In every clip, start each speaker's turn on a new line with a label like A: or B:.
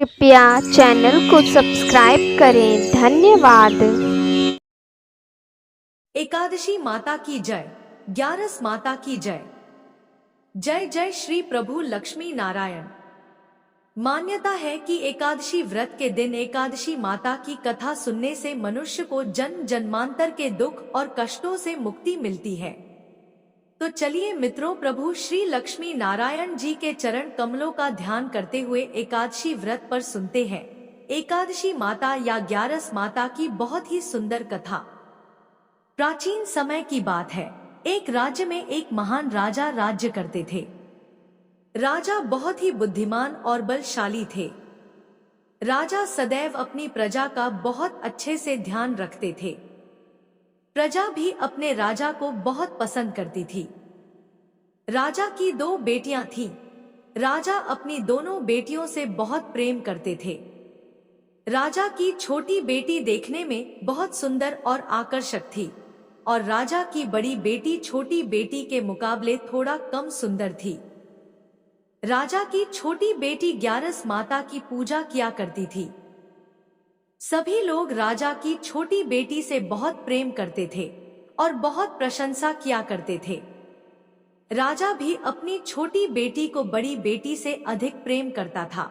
A: कृपया चैनल को सब्सक्राइब करें। धन्यवाद।
B: एकादशी माता की जय। ग्यारस माता की जय। जय जय श्री प्रभु लक्ष्मी नारायण। मान्यता है कि एकादशी व्रत के दिन एकादशी माता की कथा सुनने से मनुष्य को जन्म जन्मांतर के दुख और कष्टों से मुक्ति मिलती है। तो चलिए मित्रों, प्रभु श्री लक्ष्मी नारायण जी के चरण कमलों का ध्यान करते हुए एकादशी व्रत पर सुनते हैं एकादशी माता या ग्यारस माता की बहुत ही सुंदर कथा। प्राचीन समय की बात है। एक राज्य में एक महान राजा राज्य करते थे। राजा बहुत ही बुद्धिमान और बलशाली थे। राजा सदैव अपनी प्रजा का बहुत अच्छे से ध्यान रखते थे। प्रजा भी अपने राजा को बहुत पसंद करती थी। राजा की दो बेटियां थीं। राजा अपनी दोनों बेटियों से बहुत प्रेम करते थे। राजा की छोटी बेटी देखने में बहुत सुंदर और आकर्षक थी और राजा की बड़ी बेटी छोटी बेटी के मुकाबले थोड़ा कम सुंदर थी। राजा की छोटी बेटी ग्यारस माता की पूजा किया करती थी। सभी लोग राजा की छोटी बेटी से बहुत प्रेम करते थे और बहुत प्रशंसा किया करते थे। राजा भी अपनी छोटी बेटी को बड़ी बेटी से अधिक प्रेम करता था,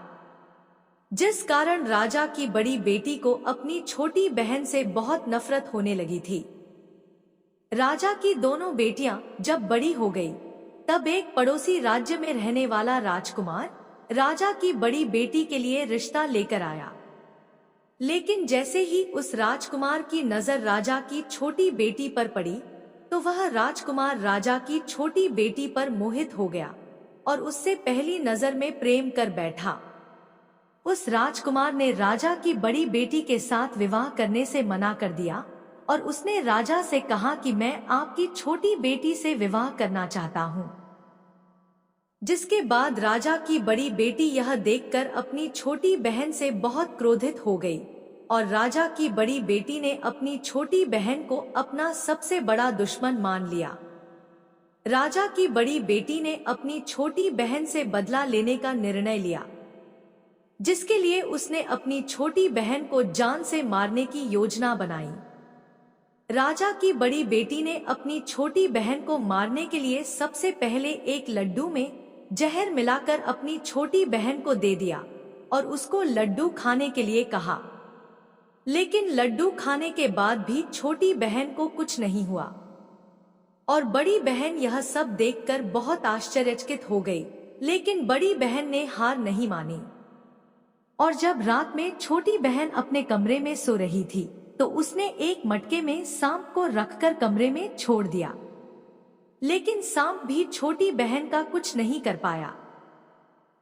B: जिस कारण राजा की बड़ी बेटी को अपनी छोटी बहन से बहुत नफरत होने लगी थी। राजा की दोनों बेटियां जब बड़ी हो गई, तब एक पड़ोसी राज्य में रहने वाला राजकुमार राजा की बड़ी बेटी के लिए रिश्ता लेकर आया। लेकिन जैसे ही उस राजकुमार की नजर राजा की छोटी बेटी पर पड़ी, तो वह राजकुमार राजा की छोटी बेटी पर मोहित हो गया और उससे पहली नजर में प्रेम कर बैठा। उस राजकुमार ने राजा की बड़ी बेटी के साथ विवाह करने से मना कर दिया और उसने राजा से कहा कि मैं आपकी छोटी बेटी से विवाह करना चाहता हूँ। जिसके बाद राजा की बड़ी बेटी यह देखकर अपनी छोटी बहन से बहुत क्रोधित हो गई और राजा की बड़ी बेटी ने अपनी छोटी बहन को अपना सबसे बड़ा दुश्मन मान लिया। राजा की बड़ी बेटी ने अपनी छोटी बहन से बदला लेने का निर्णय लिया, जिसके लिए उसने अपनी छोटी बहन को जान से मारने की योजना बनाई। राजा की बड़ी बेटी ने अपनी छोटी बहन को मारने के लिए सबसे पहले एक लड्डू में जहर मिलाकर अपनी छोटी बहन को दे दिया और उसको लड्डू खाने के लिए कहा। लेकिन लड्डू खाने के बाद भी छोटी बहन को कुछ नहीं हुआ और बड़ी बहन यह सब देखकर बहुत आश्चर्यचकित हो गई। लेकिन बड़ी बहन ने हार नहीं मानी और जब रात में छोटी बहन अपने कमरे में सो रही थी, तो उसने एक मटके में सांप को रखकर कमरे में छोड़ दिया। लेकिन सांप भी छोटी बहन का कुछ नहीं कर पाया।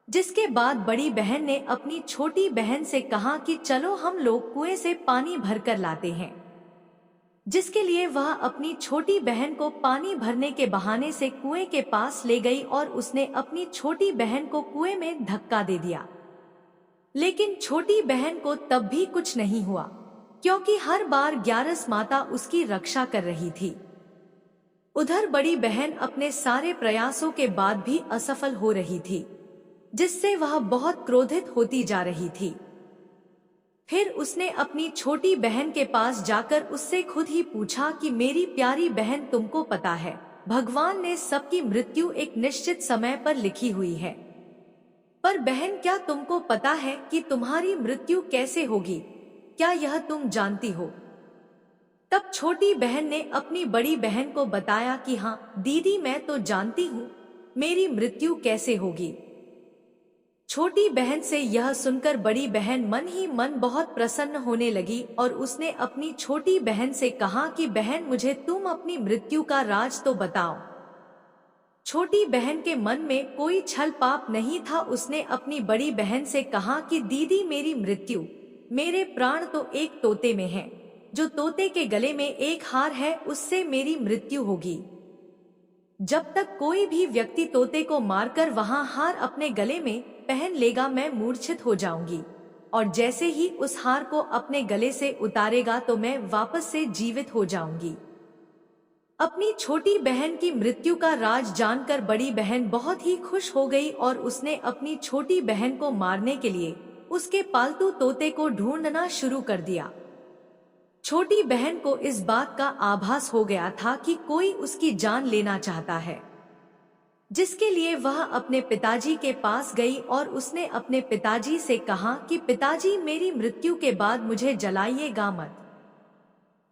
B: जिसके बाद बड़ी बहन ने अपनी छोटी बहन से कहा कि चलो हम लोग कुएं से पानी भरकर लाते हैं। जिसके लिए वह अपनी छोटी बहन को पानी भरने के बहाने से कुएं के पास ले गई और उसने अपनी छोटी बहन को कुएं में धक्का दे दिया। लेकिन छोटी बहन को तब भी कुछ नहीं हुआ, क्योंकि हर बार ग्यारस माता उसकी रक्षा कर रही थी। उधर बड़ी बहन अपने सारे प्रयासों के बाद भी असफल हो रही थी, जिससे वह बहुत क्रोधित होती जा रही थी। फिर उसने अपनी छोटी बहन के पास जाकर उससे खुद ही पूछा कि मेरी प्यारी बहन, तुमको पता है भगवान ने सबकी मृत्यु एक निश्चित समय पर लिखी हुई है, पर बहन क्या तुमको पता है कि तुम्हारी मृत्यु कैसे होगी? क्या यह तुम जानती हो? तब छोटी बहन ने अपनी बड़ी बहन को बताया कि हाँ दीदी, मैं तो जानती हूँ मेरी मृत्यु कैसे होगी। छोटी बहन से यह सुनकर बड़ी बहन मन ही मन बहुत प्रसन्न होने लगी और उसने अपनी छोटी बहन से कहा कि बहन, मुझे तुम अपनी मृत्यु का राज तो बताओ। छोटी बहन के मन में कोई छल पाप नहीं था। उसने अपनी बड़ी बहन से कहा कि दीदी, मेरी मृत्यु, मेरे प्राण तो एक तोते में है। जो तोते के गले में एक हार है, उससे मेरी मृत्यु होगी। जब तक कोई भी व्यक्ति तोते को मारकर वहां हार अपने गले में पहन लेगा, मैं मूर्छित हो जाऊंगी और जैसे ही उस हार को अपने गले से उतारेगा तो मैं वापस से जीवित हो जाऊंगी। अपनी छोटी बहन की मृत्यु का राज जानकर बड़ी बहन बहुत ही खुश हो गई और उसने अपनी छोटी बहन को मारने के लिए उसके पालतू तोते को ढूंढना शुरू कर दिया। छोटी बहन को इस बात का आभास हो गया था कि कोई उसकी जान लेना चाहता है, जिसके लिए वह अपने पिताजी के पास गई और उसने अपने पिताजी से कहा कि पिताजी, मेरी मृत्यु के बाद मुझे जलाइएगा मत,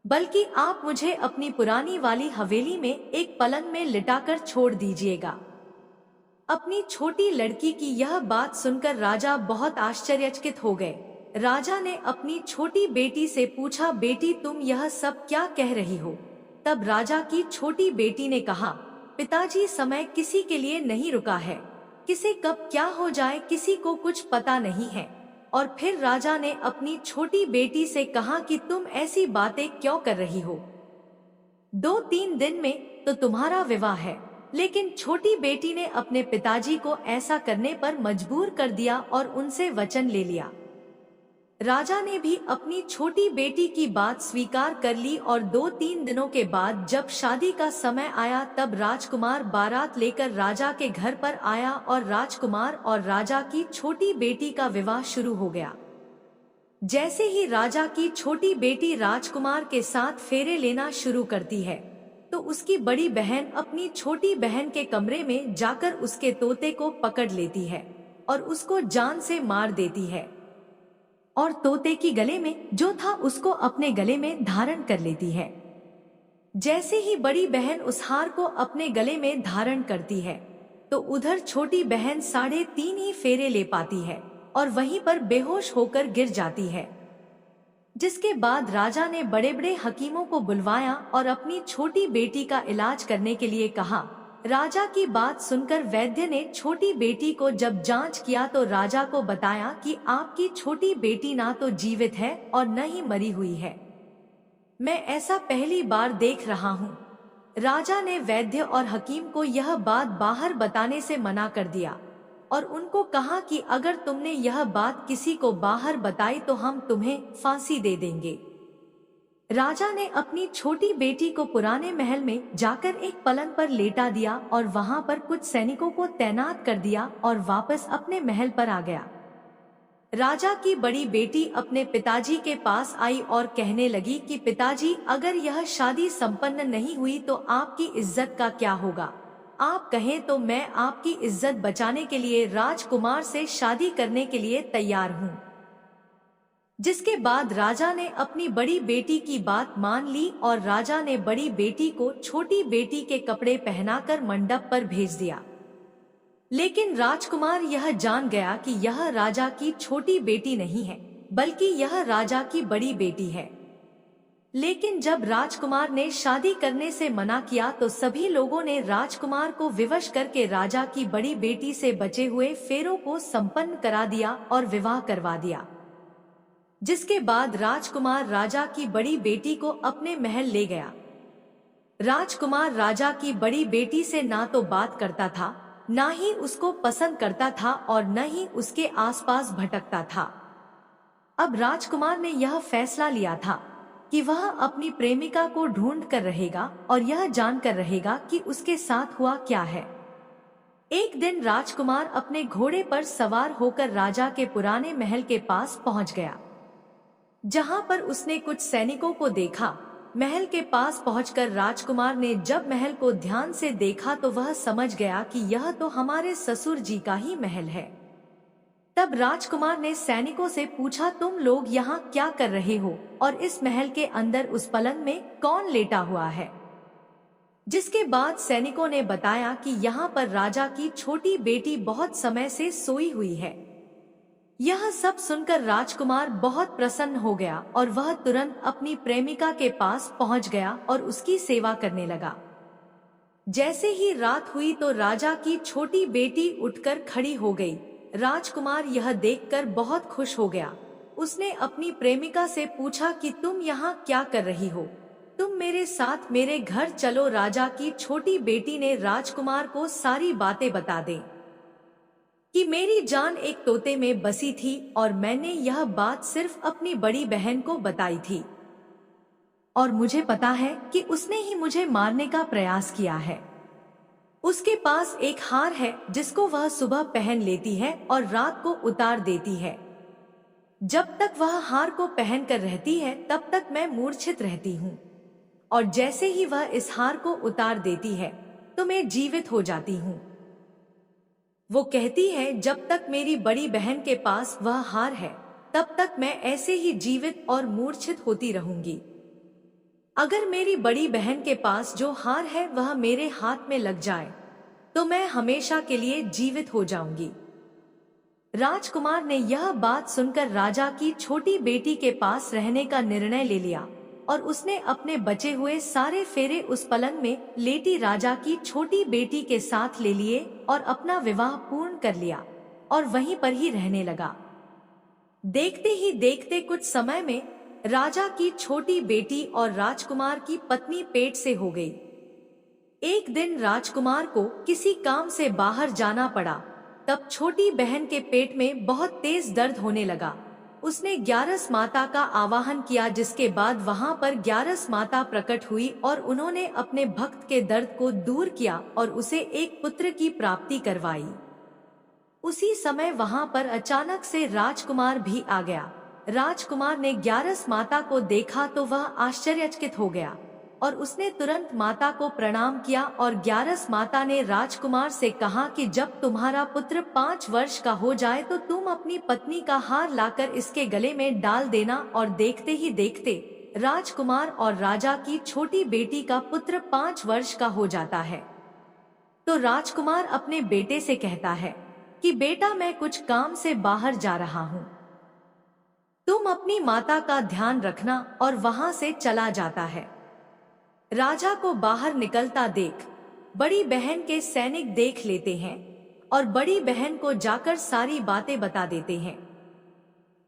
B: बल्कि आप मुझे अपनी पुरानी वाली हवेली में एक पलंग में लिटाकर छोड़ दीजिएगा। अपनी छोटी लड़की की यह बात सुनकर राजा बहुत आश्चर्यचकित हो गए। राजा ने अपनी छोटी बेटी से पूछा, बेटी तुम यह सब क्या कह रही हो? तब राजा की छोटी बेटी ने कहा, पिताजी, समय किसी के लिए नहीं रुका है, किसे कब क्या हो जाए किसी को कुछ पता नहीं है। और फिर राजा ने अपनी छोटी बेटी से कहा कि तुम ऐसी बातें क्यों कर रही हो? 2-3 दिन में तो तुम्हारा विवाह है। लेकिन छोटी बेटी ने अपने पिताजी को ऐसा करने पर मजबूर कर दिया और उनसे वचन ले लिया। राजा ने भी अपनी छोटी बेटी की बात स्वीकार कर ली और 2-3 दिनों के बाद जब शादी का समय आया तब राजकुमार बारात लेकर राजा के घर पर आया और राजकुमार और राजा की छोटी बेटी का विवाह शुरू हो गया। जैसे ही राजा की छोटी बेटी राजकुमार के साथ फेरे लेना शुरू करती है तो उसकी बड़ी बहन अपनी छोटी बहन के कमरे में जाकर उसके तोते को पकड़ लेती है और उसको जान से मार देती है और तोते की गले में जो था उसको अपने गले में धारण कर लेती है। जैसे ही बड़ी बहन उस हार को अपने गले में धारण करती है तो उधर छोटी बहन 3.5 ही फेरे ले पाती है और वहीं पर बेहोश होकर गिर जाती है। जिसके बाद राजा ने बड़े बड़े हकीमों को बुलवाया और अपनी छोटी बेटी का इलाज करने के लिए कहा। राजा की बात सुनकर वैद्य ने छोटी बेटी को जब जांच किया तो राजा को बताया कि आपकी छोटी बेटी ना तो जीवित है और न ही मरी हुई है। मैं ऐसा पहली बार देख रहा हूँ। राजा ने वैद्य और हकीम को यह बात बाहर बताने से मना कर दिया और उनको कहा कि अगर तुमने यह बात किसी को बाहर बताई तो हम तुम्हें फांसी दे देंगे। राजा ने अपनी छोटी बेटी को पुराने महल में जाकर एक पलंग पर लेटा दिया और वहां पर कुछ सैनिकों को तैनात कर दिया और वापस अपने महल पर आ गया। राजा की बड़ी बेटी अपने पिताजी के पास आई और कहने लगी कि पिताजी, अगर यह शादी संपन्न नहीं हुई तो आपकी इज्जत का क्या होगा? आप कहें तो मैं आपकी इज्जत बचाने के लिए राजकुमार से शादी करने के लिए तैयार हूँ। जिसके बाद राजा ने अपनी बड़ी बेटी की बात मान ली और राजा ने बड़ी बेटी को छोटी बेटी के कपड़े पहनाकर मंडप पर भेज दिया। लेकिन राजकुमार यह जान गया कि यह राजा की छोटी बेटी नहीं है बल्कि यह राजा की बड़ी बेटी है। लेकिन जब राजकुमार ने शादी करने से मना किया तो सभी लोगों ने राजकुमार को विवश करके राजा की बड़ी बेटी से बचे हुए फेरों को संपन्न करा दिया और विवाह करवा दिया। जिसके बाद राजकुमार राजा की बड़ी बेटी को अपने महल ले गया। राजकुमार राजा की बड़ी बेटी से ना तो बात करता था, ना ही उसको पसंद करता था और न ही उसके आसपास भटकता था। अब राजकुमार ने यह फैसला लिया था कि वह अपनी प्रेमिका को ढूंढ कर रहेगा और यह जानकर रहेगा कि उसके साथ हुआ क्या है। एक दिन राजकुमार अपने घोड़े पर सवार होकर राजा के पुराने महल के पास पहुंच गया, जहां पर उसने कुछ सैनिकों को देखा। महल के पास पहुंचकर राजकुमार ने जब महल को ध्यान से देखा तो वह समझ गया कि यह तो हमारे ससुर जी का ही महल है। तब राजकुमार ने सैनिकों से पूछा, तुम लोग यहाँ क्या कर रहे हो और इस महल के अंदर उस पलंग में कौन लेटा हुआ है? जिसके बाद सैनिकों ने बताया कि यहाँ पर राजा की छोटी बेटी बहुत समय से सोई हुई है। यह सब सुनकर राजकुमार बहुत प्रसन्न हो गया और वह तुरंत अपनी प्रेमिका के पास पहुंच गया और उसकी सेवा करने लगा। जैसे ही रात हुई तो राजा की छोटी बेटी उठकर खड़ी हो गई। राजकुमार यह देखकर बहुत खुश हो गया। उसने अपनी प्रेमिका से पूछा कि तुम यहाँ क्या कर रही हो? तुम मेरे साथ मेरे घर चलो। राजा की छोटी बेटी ने राजकुमार को सारी बातें बता दी कि मेरी जान एक तोते में बसी थी और मैंने यह बात सिर्फ अपनी बड़ी बहन को बताई थी और मुझे पता है कि उसने ही मुझे मारने का प्रयास किया है। उसके पास एक हार है जिसको वह सुबह पहन लेती है और रात को उतार देती है। जब तक वह हार को पहनकर रहती है तब तक मैं मूर्छित रहती हूँ, और जैसे ही वह इस हार को उतार देती है तो मैं जीवित हो जाती हूँ। वो कहती है जब तक मेरी बड़ी बहन के पास वह हार है तब तक मैं ऐसे ही जीवित और मूर्छित होती रहूंगी। अगर मेरी बड़ी बहन के पास जो हार है वह मेरे हाथ में लग जाए तो मैं हमेशा के लिए जीवित हो जाऊंगी। राजकुमार ने यह बात सुनकर राजा की छोटी बेटी के पास रहने का निर्णय ले लिया और उसने अपने बचे हुए सारे फेरे उस पलंग में लेटी राजा की छोटी बेटी के साथ ले लिए और अपना विवाह पूर्ण कर लिया और वहीं पर ही रहने लगा। देखते ही देखते कुछ समय में राजा की छोटी बेटी और राजकुमार की पत्नी पेट से हो गई। एक दिन राजकुमार को किसी काम से बाहर जाना पड़ा। तब छोटी बहन के पेट में बहुत तेज दर्द होने लगा। उसने ग्यारस माता का आवाहन किया, जिसके बाद वहां पर ग्यारस माता प्रकट हुई और उन्होंने अपने भक्त के दर्द को दूर किया और उसे एक पुत्र की प्राप्ति करवाई। उसी समय वहां पर अचानक से राजकुमार भी आ गया। राजकुमार ने ग्यारस माता को देखा तो वह आश्चर्यचकित हो गया और उसने तुरंत माता को प्रणाम किया और ग्यारस माता ने राजकुमार से कहा कि जब तुम्हारा पुत्र 5 वर्ष का हो जाए तो तुम अपनी पत्नी का हार लाकर इसके गले में डाल देना। और देखते ही देखते राजकुमार और राजा की छोटी बेटी का पुत्र 5 वर्ष का हो जाता है। तो राजकुमार अपने बेटे से कहता है कि बेटा, मैं कुछ काम से बाहर जा रहा हूँ, तुम अपनी माता का ध्यान रखना, और वहां से चला जाता है। राजा को बाहर निकलता देख बड़ी बहन के सैनिक देख लेते हैं और बड़ी बहन को जाकर सारी बातें बता देते हैं,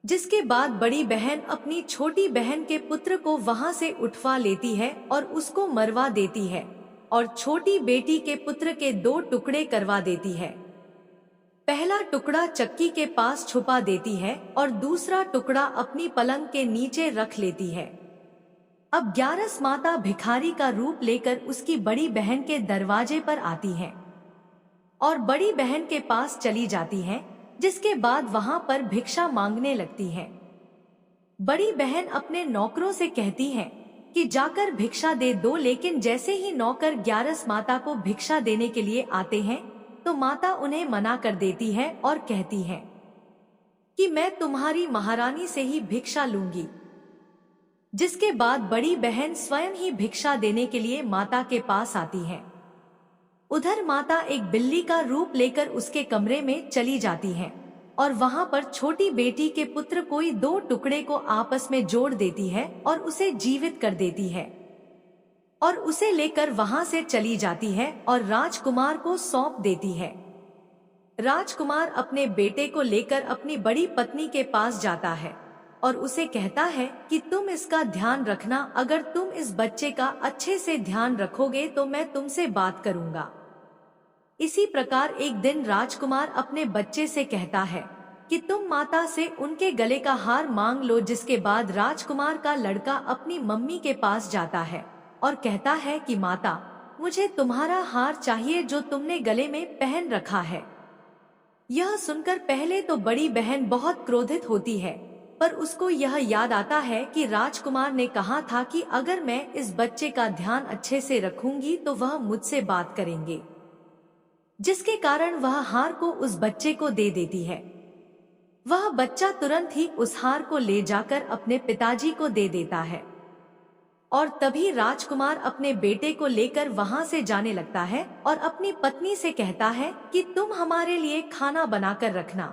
B: जिसके बाद बड़ी बहन अपनी छोटी बहन के पुत्र को वहां से उठवा लेती है और उसको मरवा देती है और छोटी बेटी के पुत्र के 2 टुकड़े करवा देती है। पहला टुकड़ा चक्की के पास छुपा देती है और दूसरा टुकड़ा अपनी पलंग के नीचे रख लेती है। अब ग्यारस माता भिखारी का रूप लेकर उसकी बड़ी बहन के दरवाजे पर आती है और बड़ी बहन के पास चली जाती है, जिसके बाद वहां पर भिक्षा मांगने लगती है। बड़ी बहन अपने नौकरों से कहती है कि जाकर भिक्षा दे दो, लेकिन जैसे ही नौकर ग्यारस माता को भिक्षा देने के लिए आते हैं तो माता उन्हें मना कर देती है और कहती है कि मैं तुम्हारी महारानी से ही भिक्षा लूंगी। जिसके बाद बड़ी बहन स्वयं ही भिक्षा देने के लिए माता के पास आती है। उधर माता एक बिल्ली का रूप लेकर उसके कमरे में चली जाती है और वहां पर छोटी बेटी के पुत्र कोई 2 टुकड़े को आपस में जोड़ देती है और उसे जीवित कर देती है और उसे लेकर वहां से चली जाती है और राजकुमार को सौंप देती है। राजकुमार अपने बेटे को लेकर अपनी बड़ी पत्नी के पास जाता है और उसे कहता है कि तुम इसका ध्यान रखना, अगर तुम इस बच्चे का अच्छे से ध्यान रखोगे तो मैं तुमसे बात करूंगा। इसी प्रकार एक दिन राजकुमार अपने बच्चे से कहता है कि तुम माता से उनके गले का हार मांग लो। जिसके बाद राजकुमार का लड़का अपनी मम्मी के पास जाता है और कहता है कि माता, मुझे तुम्हारा हार चाहिए जो तुमने गले में पहन रखा है। यह सुनकर पहले तो बड़ी बहन बहुत क्रोधित होती है, पर उसको यह याद आता है कि राजकुमार ने कहा था कि अगर मैं इस बच्चे का ध्यान अच्छे से रखूंगी तो वह मुझसे बात करेंगे, जिसके कारण वह हार को उस बच्चे को दे देती है। वह बच्चा तुरंत ही उस हार को ले जाकर अपने पिताजी को दे देता है और तभी राजकुमार अपने बेटे को लेकर वहां से जाने लगता है और अपनी पत्नी से कहता है कि तुम हमारे लिए खाना बनाकर रखना,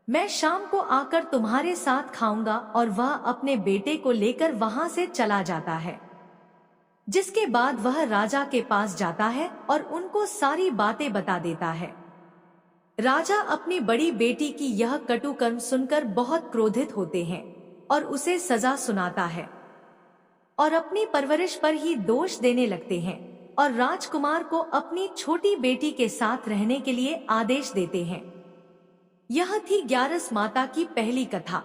B: मैं शाम को आकर तुम्हारे साथ खाऊंगा। और वह अपने बेटे को लेकर वहां से चला जाता है। जिसके बाद वह राजा के पास जाता है और उनको सारी बातें बता देता है। राजा अपनी बड़ी बेटी की यह कटु कर्म सुनकर बहुत क्रोधित होते हैं और उसे सजा सुनाता है और अपनी परवरिश पर ही दोष देने लगते हैं और राजकुमार को अपनी छोटी बेटी के साथ रहने के लिए आदेश देते हैं। यह थी ग्यारस माता की पहली कथा।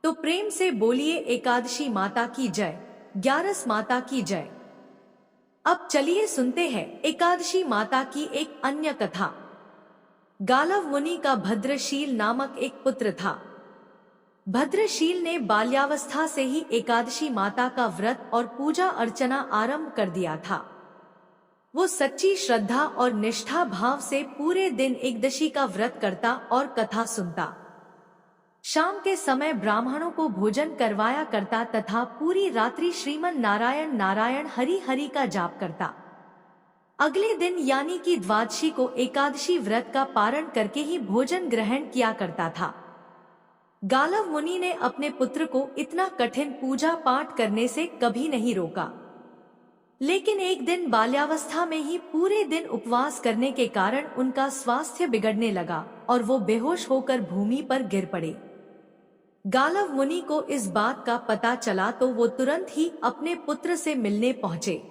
B: तो प्रेम से बोलिए एकादशी माता की जय, ग्यारस माता की जय। अब चलिए सुनते हैं एकादशी माता की एक अन्य कथा। गालव मुनि का भद्रशील नामक एक पुत्र था। भद्रशील ने बाल्यावस्था से ही एकादशी माता का व्रत और पूजा अर्चना आरंभ कर दिया था। वो सच्ची श्रद्धा और निष्ठा भाव से पूरे दिन एकदशी का व्रत करता और कथा सुनता। शाम के समय ब्राह्मणों को भोजन करवाया करता तथा पूरी रात्रि श्रीमन नारायण नारायण हरि हरि का जाप करता। अगले दिन यानी कि द्वादशी को एकादशी व्रत का पारण करके ही भोजन ग्रहण किया करता था। गालव मुनि ने अपने पुत्र को इतना कठिन पूजा पाठ करने से कभी नहीं रोका, लेकिन एक दिन बाल्यावस्था में ही पूरे दिन उपवास करने के कारण उनका स्वास्थ्य बिगड़ने लगा और वो बेहोश होकर भूमि पर गिर पड़े। गालव मुनि को इस बात का पता चला तो वो तुरंत ही अपने पुत्र से मिलने पहुंचे।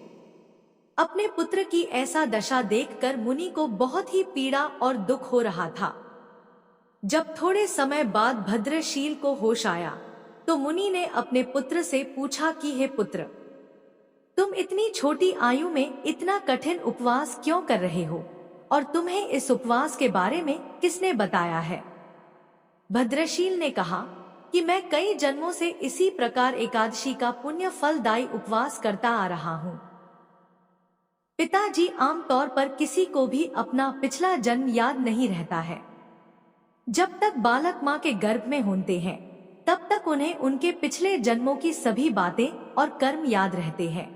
B: अपने पुत्र की ऐसा दशा देखकर मुनि को बहुत ही पीड़ा और दुख हो रहा था। जब थोड़े समय बाद भद्रशील को होश आया तो मुनि ने अपने पुत्र से पूछा कि हे पुत्र, तुम इतनी छोटी आयु में इतना कठिन उपवास क्यों कर रहे हो और तुम्हें इस उपवास के बारे में किसने बताया है? भद्रशील ने कहा कि मैं कई जन्मों से इसी प्रकार एकादशी का पुण्य फलदायी उपवास करता आ रहा हूँ। पिताजी आमतौर पर किसी को भी अपना पिछला जन्म याद नहीं रहता है। जब तक बालक माँ के गर्भ में होते हैं तब तक उन्हें उनके पिछले जन्मों की सभी बातें और कर्म याद रहते हैं,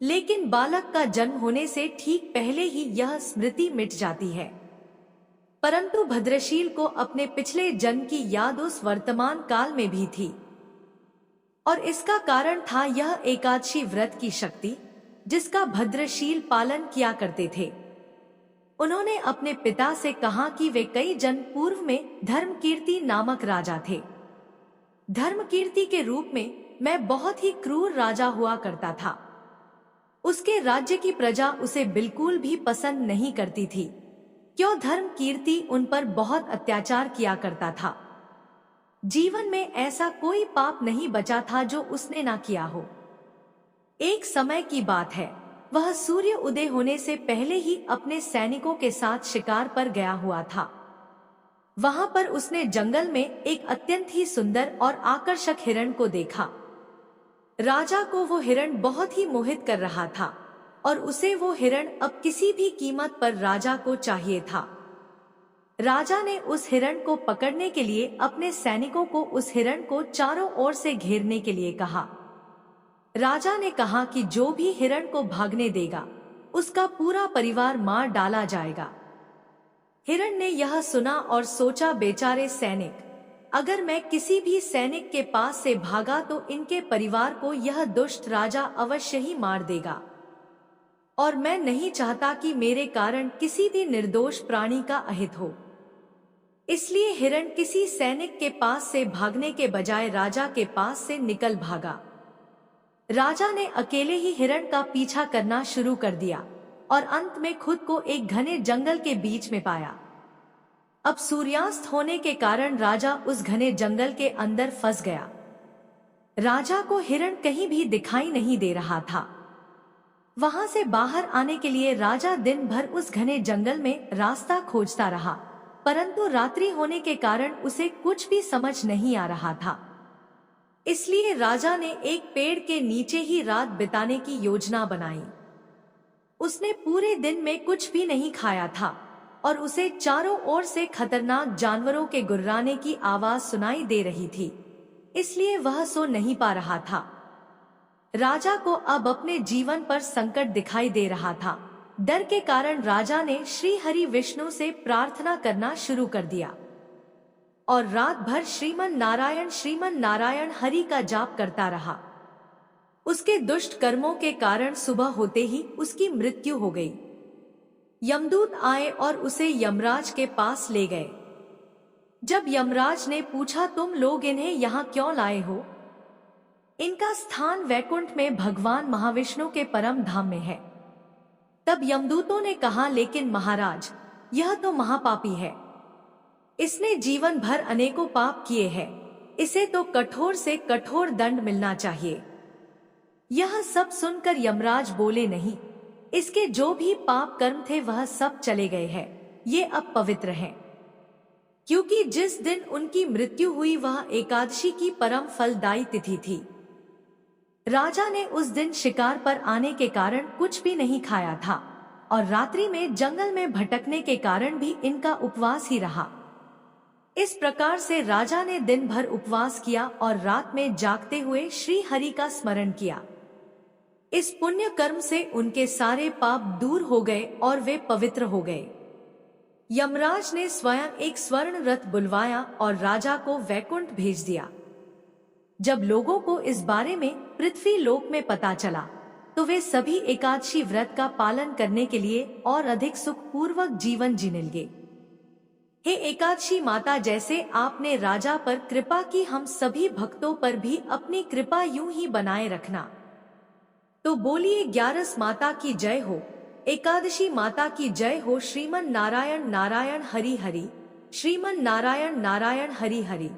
B: लेकिन बालक का जन्म होने से ठीक पहले ही यह स्मृति मिट जाती है। परंतु भद्रशील को अपने पिछले जन्म की याद उस वर्तमान काल में भी थी और इसका कारण था यह एकादशी व्रत की शक्ति जिसका भद्रशील पालन किया करते थे। उन्होंने अपने पिता से कहा कि वे कई जन्म पूर्व में धर्मकीर्ति नामक राजा थे। धर्मकीर्ति के रूप में मैं बहुत ही क्रूर राजा हुआ करता था। उसके राज्य की प्रजा उसे बिल्कुल भी पसंद नहीं करती थी, क्यों धर्मकीर्ति उन पर बहुत अत्याचार किया करता था। जीवन में ऐसा कोई पाप नहीं बचा था जो उसने ना किया हो। एक समय की बात है, वह सूर्य उदय होने से पहले ही अपने सैनिकों के साथ शिकार पर गया हुआ था। वहां पर उसने जंगल में एक अत्यंत ही सुंदर और आकर्षक हिरण को देखा। राजा को वो हिरण बहुत ही मोहित कर रहा था और उसे वो हिरण अब किसी भी कीमत पर राजा को चाहिए था। राजा ने उस हिरण को पकड़ने के लिए अपने सैनिकों को उस हिरण को चारों ओर से घेरने के लिए कहा। राजा ने कहा कि जो भी हिरण को भागने देगा उसका पूरा परिवार मार डाला जाएगा। हिरण ने यह सुना और सोचा, बेचारे सैनिक, अगर मैं किसी भी सैनिक के पास से भागा तो इनके परिवार को यह दुष्ट राजा अवश्य ही मार देगा और मैं नहीं चाहता कि मेरे कारण किसी भी निर्दोष प्राणी का अहित हो। इसलिए हिरण किसी सैनिक के पास से भागने के बजाय राजा के पास से निकल भागा। राजा ने अकेले ही हिरण का पीछा करना शुरू कर दिया और अंत में खुद को एक घने जंगल के बीच में पाया। अब सूर्यास्त होने के कारण राजा उस घने जंगल के अंदर फंस गया। राजा को हिरण कहीं भी दिखाई नहीं दे रहा था। वहां से बाहर आने के लिए राजा दिन भर उस घने जंगल में रास्ता खोजता रहा, परंतु रात्रि होने के कारण उसे कुछ भी समझ नहीं आ रहा था। इसलिए राजा ने एक पेड़ के नीचे ही रात बिताने की योजना बनाई। उसने पूरे दिन में कुछ भी नहीं खाया था और उसे चारों ओर से खतरनाक जानवरों के गुर्राने की आवाज सुनाई दे रही थी, इसलिए वह सो नहीं पा रहा था। राजा को अब अपने जीवन पर संकट दिखाई दे रहा था। डर के कारण राजा ने श्री हरि विष्णु से प्रार्थना करना शुरू कर दिया और रात भर श्रीमन नारायण हरि का जाप करता रहा। उसके दुष्ट कर्मों के कारण सुबह होते ही उसकी मृत्यु हो गई। यमदूत आए और उसे यमराज के पास ले गए। जब यमराज ने पूछा, तुम लोग इन्हें यहाँ क्यों लाए हो? इनका स्थान वैकुंठ में भगवान महाविष्णु के परम धाम में है। तब यमदूतों ने कहा, लेकिन महाराज, यह तो महापापी है। इसने जीवन भर अनेकों पाप किए हैं। इसे तो कठोर से कठोर दंड मिलना चाहिए। यह सब सुनकर यमराज बोले, नहीं, इसके जो भी पाप कर्म थे वह सब चले गए हैं। ये अब पवित्र हैं, क्योंकि जिस दिन उनकी मृत्यु हुई वह एकादशी की परम फलदायी तिथि थी। राजा ने उस दिन शिकार पर आने के कारण कुछ भी नहीं खाया था और रात्रि में जंगल में भटकने के कारण भी इनका उपवास ही रहा। इस प्रकार से राजा ने दिन भर उपवास किया और रात में जागते हुए श्री हरि का स्मरण किया। इस पुण्य कर्म से उनके सारे पाप दूर हो गए और वे पवित्र हो गए। यमराज ने स्वयं एक स्वर्ण रथ बुलवाया और राजा को वैकुंठ भेज दिया। जब लोगों को इस बारे में पृथ्वी लोक में पता चला तो वे सभी एकादशी व्रत का पालन करने के लिए और अधिक सुखपूर्वक जीवन जीने लगे। हे एकादशी माता, जैसे आपने राजा पर कृपा की, हम सभी भक्तों पर भी अपनी कृपा यूं ही बनाए रखना। तो बोलिए ग्यारस माता की जय हो, एकादशी माता की जय हो। श्रीमन नारायण नारायण हरि हरि, श्रीमन नारायण नारायण हरि हरि।